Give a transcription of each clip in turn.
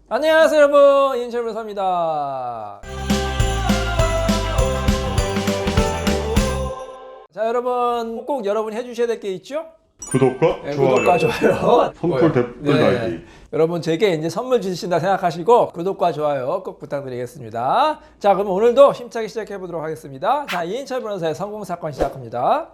안녕하세요 여러분, 이은철 변호사입니다. 자 여러분, 꼭 여러분이 해주셔야 될 게 있죠? 구독과 네, 좋아요, 구독과 좋아요, 선풀 댓글 달기. 여러분 제게 이제 선물 주신다 생각하시고 구독과 좋아요 꼭 부탁드리겠습니다. 자 그럼 오늘도 힘차게 시작해 보도록 하겠습니다. 자, 이은철 변호사의 성공 사건 시작합니다.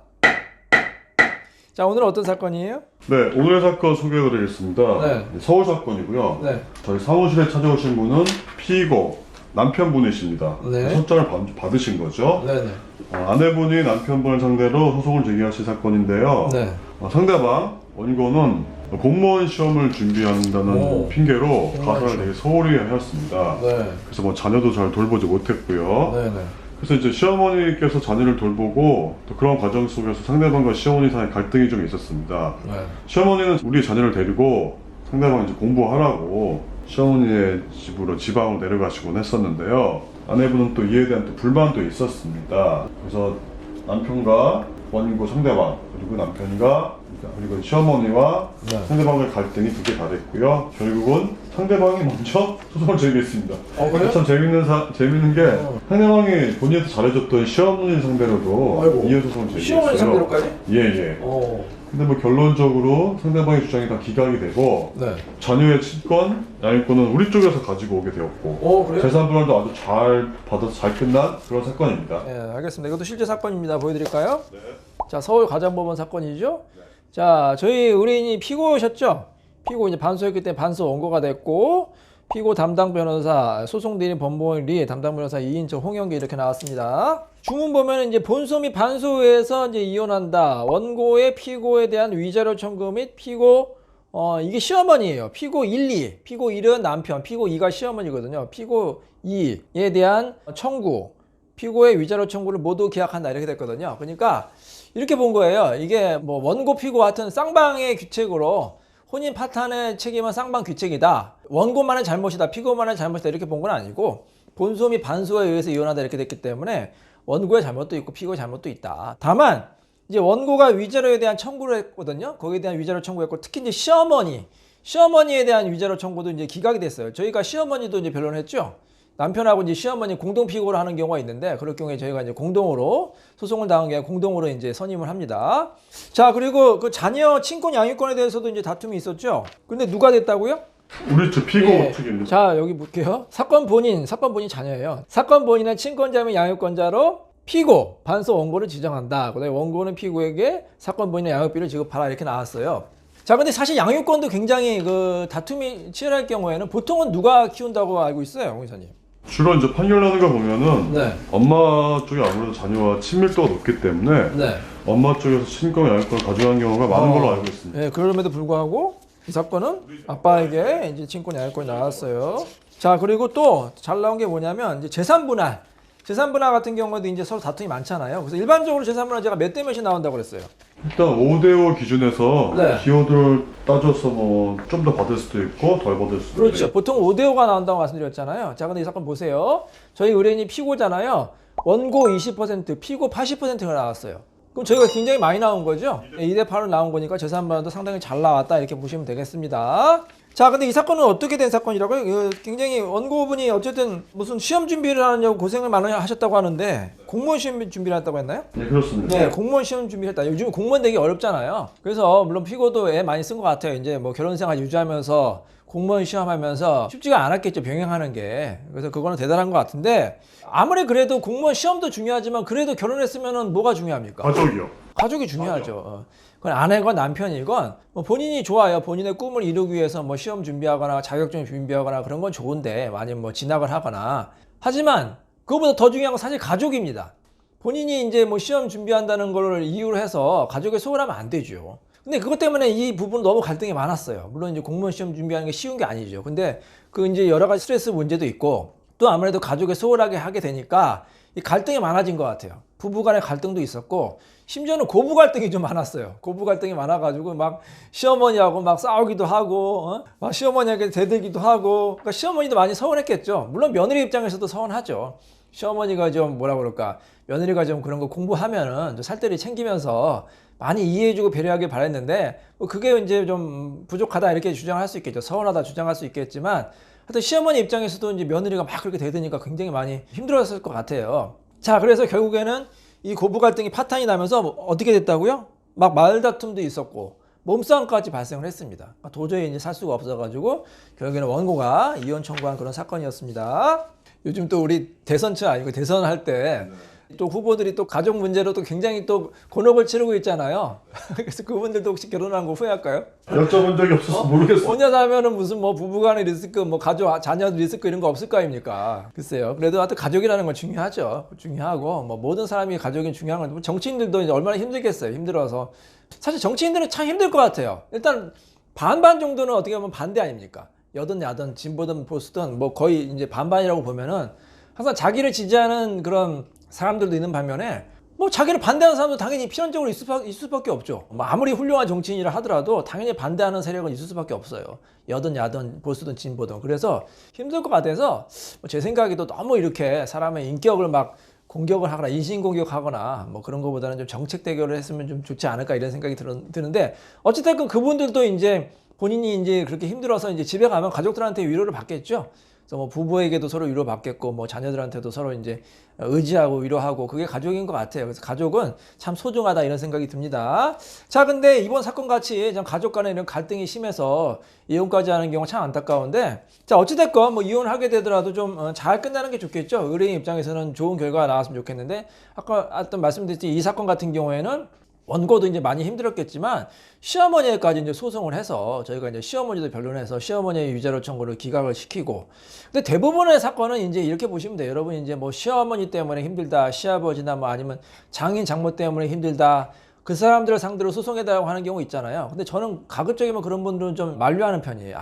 자, 오늘은 어떤 사건이에요? 네, 오늘의 사건 소개해드리겠습니다. 네. 서울 사건이고요. 네. 저희 사무실에 찾아오신 분은 피고 남편분이십니다. 네. 소장을 받으신 거죠. 네네. 아내분이 남편분을 상대로 소송을 제기하신 사건인데요. 네. 상대방 원고는 공무원 시험을 준비한다는 오, 핑계로 공무원 가사를 시험. 되게 소홀히 하였습니다. 네. 그래서 뭐 자녀도 잘 돌보지 못했고요. 네네. 그래서 이제 시어머니께서 자녀를 돌보고 또 그런 과정 속에서 상대방과 시어머니 사이 갈등이 좀 있었습니다. 네. 시어머니는 우리 자녀를 데리고 상대방이 이제 공부하라고 시어머니의 집으로 지방으로 내려가시곤 했었는데요. 아내분은 또 이에 대한 또 불만도 있었습니다. 그래서 남편과 원고 상대방 그리고 남편과 그리고 시어머니와 네. 상대방의 갈등이 크게 가됐고요. 결국은 상대방이 먼저 소송을 제기했습니다. 그래요? 참 재밌는 게 상대방이 본인한테 잘해줬던 시어머니 상대로도 아이고. 이해 소송을 제기했어요. 시어머니 상대로까지? 예. 근데 뭐 결론적으로 상대방의 주장이 다 기각이 되고 네. 자녀의 친권, 양육권은 우리 쪽에서 가지고 오게 되었고 그래요? 재산 분할도 아주 잘 받아서 잘 끝난 그런 사건입니다. 네, 알겠습니다. 이것도 실제 사건입니다. 보여드릴까요? 네. 자, 서울 가정법원 사건이죠. 자, 저희 의뢰인이 피고셨죠. 피고 이제 반소였기 때문에 반소 원고가 됐고, 피고 담당 변호사, 소송 대리인 법무원 리 담당 변호사 이인철, 홍영기 이렇게 나왔습니다. 주문 보면 이제 본소 및 반소에서 이제 이혼한다. 원고의 피고에 대한 위자료 청구 및 피고 이게 시어머니예요. 피고 1, 2. 피고 1은 남편, 피고 2가 시어머니거든요. 피고 2에 대한 청구, 피고의 위자료 청구를 모두 기각한다 이렇게 됐거든요. 그러니까 이렇게 본 거예요. 이게 뭐 원고 피고 같은 쌍방의 규칙으로 혼인 파탄의 책임은 쌍방 규칙이다. 원고만의 잘못이다. 피고만의 잘못이다. 이렇게 본 건 아니고 본소 및 반소에 의해서 이혼하다 이렇게 됐기 때문에 원고의 잘못도 있고 피고의 잘못도 있다. 다만 이제 원고가 위자료에 대한 청구를 했거든요. 거기에 대한 위자료 청구했고 특히 이제 시어머니에 대한 위자료 청구도 이제 기각이 됐어요. 저희가 시어머니도 이제 변론을 했죠. 남편하고 이제 시어머니 공동 피고를 하는 경우가 있는데 그럴 경우에 저희가 이제 공동으로 소송을 당한 게 아니라 공동으로 이제 선임을 합니다. 자, 그리고 그 자녀 친권 양육권에 대해서도 이제 다툼이 있었죠. 근데 누가 됐다고요? 우리 쪽 피고 측입니다. 자, 여기 볼게요. 사건 본인 자녀예요. 사건 본인은 친권자 및 양육권자로 피고 반소 원고를 지정한다. 그다음에 원고는 피고에게 사건 본인의 양육비를 지급하라 이렇게 나왔어요. 자, 근데 사실 양육권도 굉장히 그 다툼이 치열할 경우에는 보통은 누가 키운다고 알고 있어요, 용 의사님? 주로 이제 판결나는 거 보면은 네. 엄마 쪽이 아무래도 자녀와 친밀도가 높기 때문에 네. 엄마 쪽에서 친권 양육권을 가져가는 경우가 많은 걸로 알고 있습니다. 네, 그럼에도 불구하고 이 사건은 아빠에게 이제 친권 양육권이 나왔어요. 자, 그리고 또 잘 나온 게 뭐냐면 이제 재산 분할 같은 경우에도 이제 서로 다툼이 많잖아요. 그래서 일반적으로 재산 분할 제가 몇 대 몇이 나온다고 그랬어요. 일단 5대5 기준에서 네. 기호들을 따져서 뭐 좀 더 받을 수도 있고 덜 받을 수도 그렇죠. 있고. 보통 5대5가 나온다고 말씀드렸잖아요. 자, 근데 이 사건 보세요. 저희 의뢰인이 피고잖아요. 원고 20%, 피고 80%가 나왔어요. 그럼 저희가 굉장히 많이 나온 거죠. 2대8로 나온 거니까 재산 분할도 상당히 잘 나왔다 이렇게 보시면 되겠습니다. 자, 근데 이 사건은 어떻게 된 사건이라고요? 굉장히 원고분이 어쨌든 무슨 시험 준비를 하느냐고 고생을 많이 하셨다고 하는데 공무원 시험 준비를 했다고 했나요? 네, 그렇습니다. 네, 공무원 시험 준비를 했다. 요즘 공무원 되기 어렵잖아요. 그래서 물론 피고도 애 많이 쓴 것 같아요. 이제 뭐 결혼 생활 유지하면서 공무원 시험하면서 쉽지가 않았겠죠, 병행하는 게. 그래서 그거는 대단한 것 같은데 아무리 그래도 공무원 시험도 중요하지만 그래도 결혼했으면은 뭐가 중요합니까? 가족이요. 가족이 중요하죠. 그건 아내건 남편이건 뭐 본인이 좋아요. 본인의 꿈을 이루기 위해서 뭐 시험 준비하거나 자격증 준비하거나 그런 건 좋은데 아니면 뭐 진학을 하거나 하지만 그것보다 더 중요한 건 사실 가족입니다. 본인이 이제 뭐 시험 준비한다는 걸 이유로 해서 가족에 소홀하면 안 되죠. 근데 그것 때문에 이 부분은 너무 갈등이 많았어요. 물론 이제 공무원 시험 준비하는 게 쉬운 게 아니죠. 근데 그 이제 여러 가지 스트레스 문제도 있고 또 아무래도 가족에 소홀하게 하게 되니까 이 갈등이 많아진 것 같아요. 부부 간의 갈등도 있었고 심지어는 고부 갈등이 좀 많았어요. 고부 갈등이 많아가지고 막 시어머니하고 막 싸우기도 하고 막 시어머니에게 대들기도 하고 그러니까 시어머니도 많이 서운했겠죠. 물론 며느리 입장에서도 서운하죠. 시어머니가 좀 뭐라 그럴까 며느리가 좀 그런 거 공부하면은 좀 살뜰히 챙기면서 많이 이해해주고 배려하길 바랬는데 뭐 그게 이제 좀 부족하다 이렇게 주장할 수 있겠죠. 서운하다 주장할 수 있겠지만 하여튼 시어머니 입장에서도 이제 며느리가 막 그렇게 대드니까 굉장히 많이 힘들었을 것 같아요. 자, 그래서 결국에는 이 고부 갈등이 파탄이 나면서 어떻게 됐다고요? 막 말다툼도 있었고 몸싸움까지 발생을 했습니다. 도저히 이제 살 수가 없어가지고 결국에는 원고가 이혼 청구한 그런 사건이었습니다. 요즘 또 우리 대선차 아니고 대선할 때 또 후보들이 또 가족 문제로 또 굉장히 또 곤혹을 치르고 있잖아요. 그래서 그분들도 혹시 결혼한 거 후회할까요? 여쭤본 적이 없어서 모르겠어요. 혼자 살면은 무슨 뭐 부부간의 리스크, 뭐 가족, 자녀 리스크 이런 거 없을 거 아닙니까? 글쎄요. 그래도 하여튼 가족이라는 건 중요하죠. 중요하고 뭐 모든 사람이 가족이 중요한 건 정치인들도 이제 얼마나 힘들겠어요. 힘들어서 사실 정치인들은 참 힘들 것 같아요. 일단 반반 정도는 어떻게 보면 반대 아닙니까? 여든 야든 진보든 보수든 뭐 거의 이제 반반이라고 보면은 항상 자기를 지지하는 그런 사람들도 있는 반면에 뭐 자기를 반대하는 사람도 당연히 필연적으로 있을 수밖에 없죠. 뭐 아무리 훌륭한 정치인이라 하더라도 당연히 반대하는 세력은 있을 수밖에 없어요. 여든 야든 보수든 진보든. 그래서 힘들 것 같아서 제 생각에도 너무 이렇게 사람의 인격을 막 공격을 하거나 인신공격하거나 뭐 그런 것보다는 좀 정책 대결을 했으면 좀 좋지 않을까 이런 생각이 드는데 어쨌든 그분들도 이제 본인이 이제 그렇게 힘들어서 이제 집에 가면 가족들한테 위로를 받겠죠. 그래서 뭐 부부에게도 서로 위로받겠고 뭐 자녀들한테도 서로 이제 의지하고 위로하고 그게 가족인 것 같아요. 그래서 가족은 참 소중하다 이런 생각이 듭니다. 자, 근데 이번 사건 같이 좀 가족 간에 이런 갈등이 심해서 이혼까지 하는 경우가 참 안타까운데 자, 어찌됐건 뭐 이혼하게 되더라도 좀 잘 끝나는 게 좋겠죠. 의뢰인 입장에서는 좋은 결과가 나왔으면 좋겠는데 아까 어떤 말씀드렸듯이 이 사건 같은 경우에는 원고도 이제 많이 힘들었겠지만 시어머니까지 이제 소송을 해서 저희가 이제 시어머니도 변론해서 시어머니의 유죄로 청구를 기각을 시키고 근데 대부분의 사건은 이제 이렇게 보시면 돼요. 여러분 이제 뭐 시어머니 때문에 힘들다, 시아버지나 뭐 아니면 장인 장모 때문에 힘들다 그 사람들을 상대로 소송해달라고 하는 경우 있잖아요. 근데 저는 가급적이면 그런 분들은 좀 만류하는 편이에요.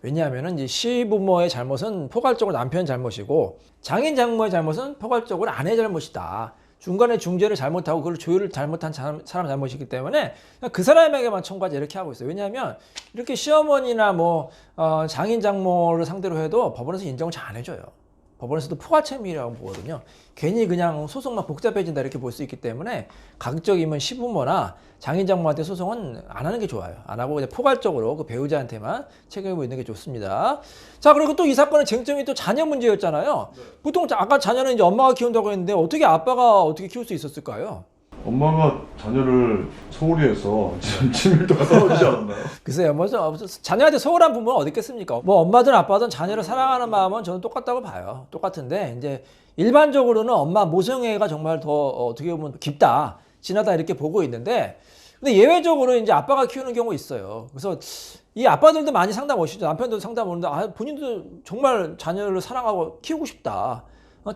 왜냐하면은 이제 시부모의 잘못은 포괄적으로 남편 잘못이고 장인 장모의 잘못은 포괄적으로 아내 잘못이다. 중간에 중재를 잘못하고 그걸 조율을 잘못한 사람 잘못이기 때문에 그 사람에게만 청구하자 이렇게 하고 있어요. 왜냐하면 이렇게 시어머니나 뭐 장인 장모를 상대로 해도 법원에서 인정을 잘 안 해줘요. 법원에서도 포괄체밀이라고 보거든요. 괜히 그냥 소송만 복잡해진다 이렇게 볼 수 있기 때문에 가급적이면 시부모나 장인장모한테 소송은 안 하는 게 좋아요. 안 하고 그냥 포괄적으로 그 배우자한테만 책임을 있는 게 좋습니다. 자, 그리고 또 이 사건의 쟁점이 또 자녀 문제였잖아요. 보통 아까 자녀는 이제 엄마가 키운다고 했는데 어떻게 아빠가 어떻게 키울 수 있었을까요? 엄마가 자녀를 소홀히 해서 친밀도가 떨어지지 않았나요? 글쎄요, 뭐 자녀한테 소홀한 부모는 어디 있겠습니까? 뭐 엄마든 아빠든 자녀를 사랑하는 마음은 저는 똑같다고 봐요. 똑같은데 이제 일반적으로는 엄마 모성애가 정말 더 어떻게 보면 깊다, 진하다 이렇게 보고 있는데 근데 예외적으로 이제 아빠가 키우는 경우 있어요. 그래서 이 아빠들도 많이 상담 오시죠. 남편도 상담 오는데 본인도 정말 자녀를 사랑하고 키우고 싶다.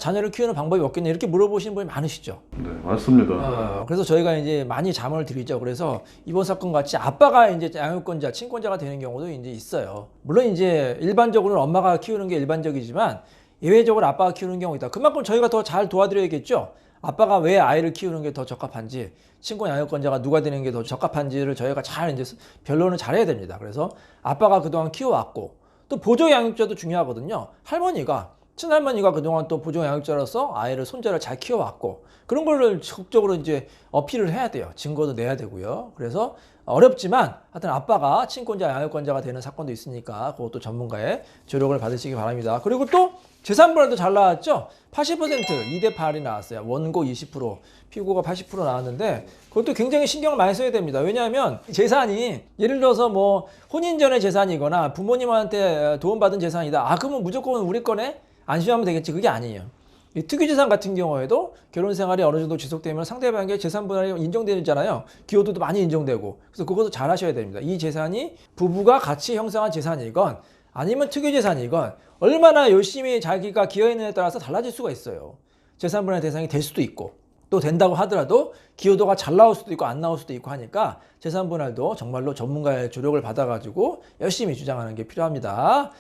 자녀를 키우는 방법이 없겠냐 이렇게 물어보시는 분이 많으시죠. 네, 맞습니다. 그래서 저희가 이제 많이 자문을 드리죠. 그래서 이번 사건 같이 아빠가 이제 양육권자, 친권자가 되는 경우도 이제 있어요. 물론 이제 일반적으로는 엄마가 키우는 게 일반적이지만 예외적으로 아빠가 키우는 경우가 있다. 그만큼 저희가 더 잘 도와드려야겠죠. 아빠가 왜 아이를 키우는 게 더 적합한지, 친권 양육권자가 누가 되는 게 더 적합한지를 저희가 잘 이제 변론을 잘해야 됩니다. 그래서 아빠가 그동안 키워왔고 또 보조 양육자도 중요하거든요. 할머니가 친할머니가 그동안 또 보조 양육자로서 아이를 손자를 잘 키워왔고 그런 거를 적극적으로 이제 어필을 해야 돼요. 증거도 내야 되고요. 그래서 어렵지만 하여튼 아빠가 친권자 양육권자가 되는 사건도 있으니까 그것도 전문가의 조력을 받으시기 바랍니다. 그리고 또 재산분할도 잘 나왔죠. 80% 2대 8이 나왔어요. 원고 20%, 피고가 80% 나왔는데 그것도 굉장히 신경을 많이 써야 됩니다. 왜냐하면 재산이 예를 들어서 뭐 혼인 전의 재산이거나 부모님한테 도움받은 재산이다. 그러면 무조건 우리 거네? 안심하면 되겠지. 그게 아니에요. 이 특유재산 같은 경우에도 결혼 생활이 어느 정도 지속되면 상대방에게 재산 분할이 인정되잖아요. 기여도도 많이 인정되고. 그래서 그것도 잘 하셔야 됩니다. 이 재산이 부부가 같이 형성한 재산이건 아니면 특유재산이건 얼마나 열심히 자기가 기여했느냐에 따라서 달라질 수가 있어요. 재산 분할 대상이 될 수도 있고 또 된다고 하더라도 기여도가 잘 나올 수도 있고 안 나올 수도 있고 하니까 재산 분할도 정말로 전문가의 조력을 받아가지고 열심히 주장하는 게 필요합니다.